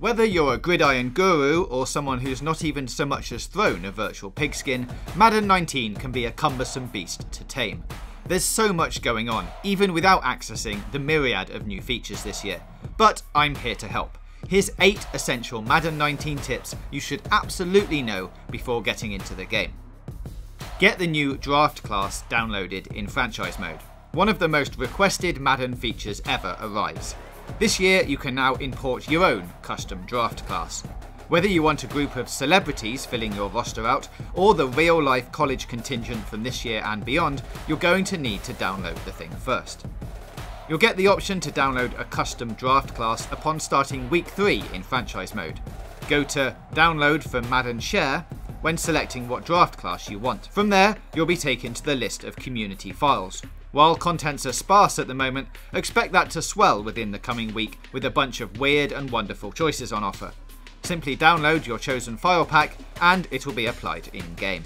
Whether you're a gridiron guru or someone who's not even so much as thrown a virtual pigskin, Madden 19 can be a cumbersome beast to tame. There's so much going on, even without accessing the myriad of new features this year. But I'm here to help. Here's 8 essential Madden 19 tips you should absolutely know before getting into the game. Get the new draft class downloaded in franchise mode. One of the most requested Madden features ever arrives. This year you can now import your own custom draft class. Whether you want a group of celebrities filling your roster out, or the real-life college contingent from this year and beyond, you're going to need to download the thing first. You'll get the option to download a custom draft class upon starting week 3 in franchise mode. Go to Download from Madden Share when selecting what draft class you want. From there, you'll be taken to the list of community files. While contents are sparse at the moment, expect that to swell within the coming week with a bunch of weird and wonderful choices on offer. Simply download your chosen file pack and it will be applied in-game.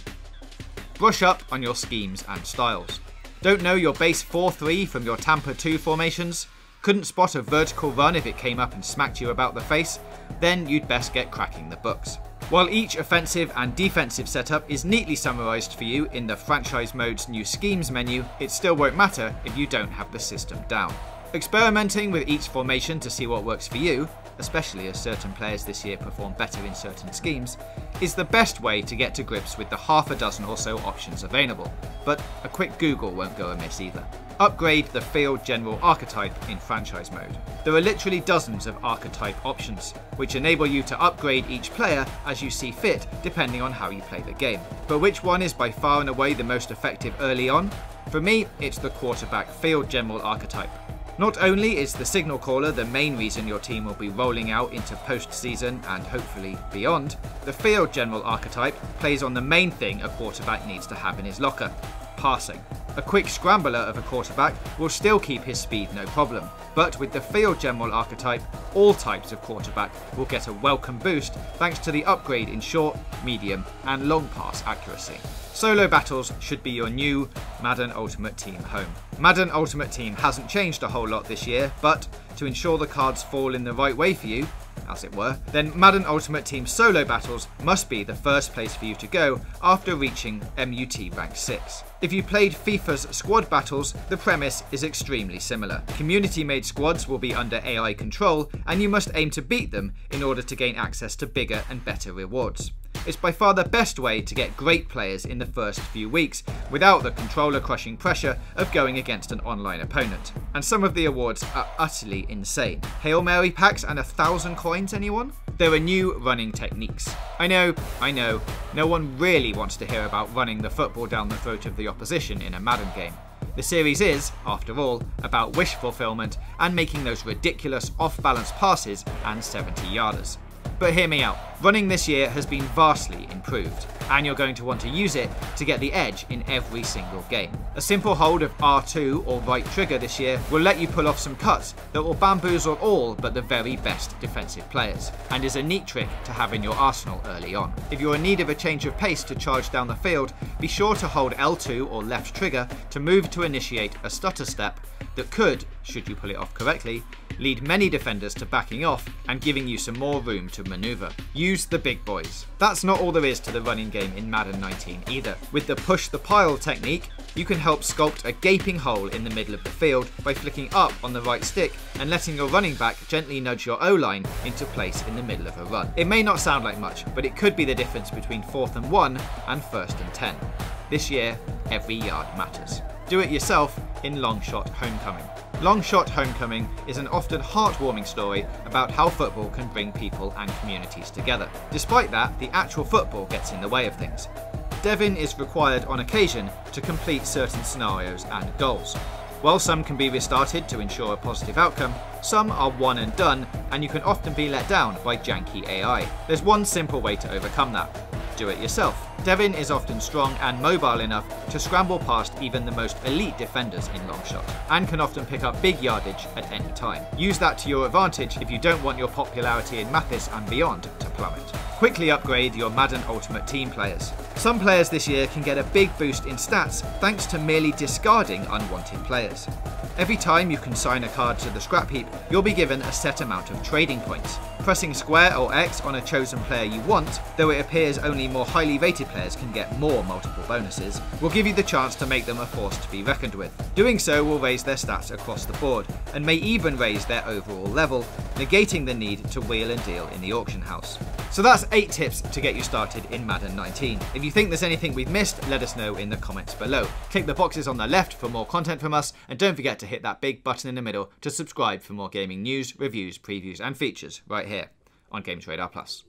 Brush up on your schemes and styles. Don't know your base 4-3 from your Tampa 2 formations? Couldn't spot a vertical run if it came up and smacked you about the face? Then you'd best get cracking the books. While each offensive and defensive setup is neatly summarised for you in the franchise mode's new schemes menu, it still won't matter if you don't have the system down. Experimenting with each formation to see what works for you, especially as certain players this year perform better in certain schemes, is the best way to get to grips with the half a dozen or so options available, but a quick Google won't go amiss either. Upgrade the Field General archetype in franchise mode. There are literally dozens of archetype options, which enable you to upgrade each player as you see fit depending on how you play the game. But which one is by far and away the most effective early on? For me, it's the quarterback Field General archetype. Not only is the signal caller the main reason your team will be rolling out into postseason and hopefully beyond, the Field General archetype plays on the main thing a quarterback needs to have in his locker: passing. A quick scrambler of a quarterback will still keep his speed no problem, but with the Field General archetype, all types of quarterback will get a welcome boost thanks to the upgrade in short, medium and long pass accuracy. Solo battles should be your new Madden Ultimate Team home. Madden Ultimate Team hasn't changed a whole lot this year, but to ensure the cards fall in the right way for you, as it were, then Madden Ultimate Team solo battles must be the first place for you to go after reaching MUT rank 6. If you played FIFA's squad battles, the premise is extremely similar. Community-made squads will be under AI control, and you must aim to beat them in order to gain access to bigger and better rewards. It's by far the best way to get great players in the first few weeks, without the controller-crushing pressure of going against an online opponent. And some of the awards are utterly insane. Hail Mary packs and 1,000 coins, anyone? There are new running techniques. I know, no one really wants to hear about running the football down the throat of the opposition in a Madden game. The series is, after all, about wish fulfillment and making those ridiculous off-balance passes and 70-yarders. But hear me out, running this year has been vastly improved, and you're going to want to use it to get the edge in every single game. A simple hold of R2 or right trigger this year will let you pull off some cuts that will bamboozle all but the very best defensive players, and is a neat trick to have in your arsenal early on. If you're in need of a change of pace to charge down the field, be sure to hold L2 or left trigger to move to initiate a stutter step that could, should you pull it off correctly, lead many defenders to backing off and giving you some more room to maneuver. Use the big boys. That's not all there is to the running game in Madden 19 either. With the push the pile technique, you can help sculpt a gaping hole in the middle of the field by flicking up on the right stick and letting your running back gently nudge your O-line into place in the middle of a run. It may not sound like much, but it could be the difference between 4th and 1 and 1st and 10. This year, every yard matters. Do it yourself in Long Shot Homecoming. Long Shot Homecoming is an often heartwarming story about how football can bring people and communities together. Despite that, the actual football gets in the way of things. Devin is required on occasion to complete certain scenarios and goals. While some can be restarted to ensure a positive outcome, some are one and done, and you can often be let down by janky AI. There's one simple way to overcome that. Do it yourself. Devin is often strong and mobile enough to scramble past even the most elite defenders in long shot, and can often pick up big yardage at any time. Use that to your advantage if you don't want your popularity in Mathis and beyond to plummet. Quickly upgrade your Madden Ultimate Team players. Some players this year can get a big boost in stats thanks to merely discarding unwanted players. Every time you consign a card to the scrap heap, you'll be given a set amount of trading points. Pressing square or X on a chosen player you want, though it appears only more highly rated players can get more multiple bonuses, will give you the chance to make them a force to be reckoned with. Doing so will raise their stats across the board, and may even raise their overall level, negating the need to wheel and deal in the auction house. So that's 8 tips to get you started in Madden 19. If you think there's anything we've missed, let us know in the comments below. Click the boxes on the left for more content from us, and don't forget to hit that big button in the middle to subscribe for more gaming news, reviews, previews and features right here on Games Radar Plus.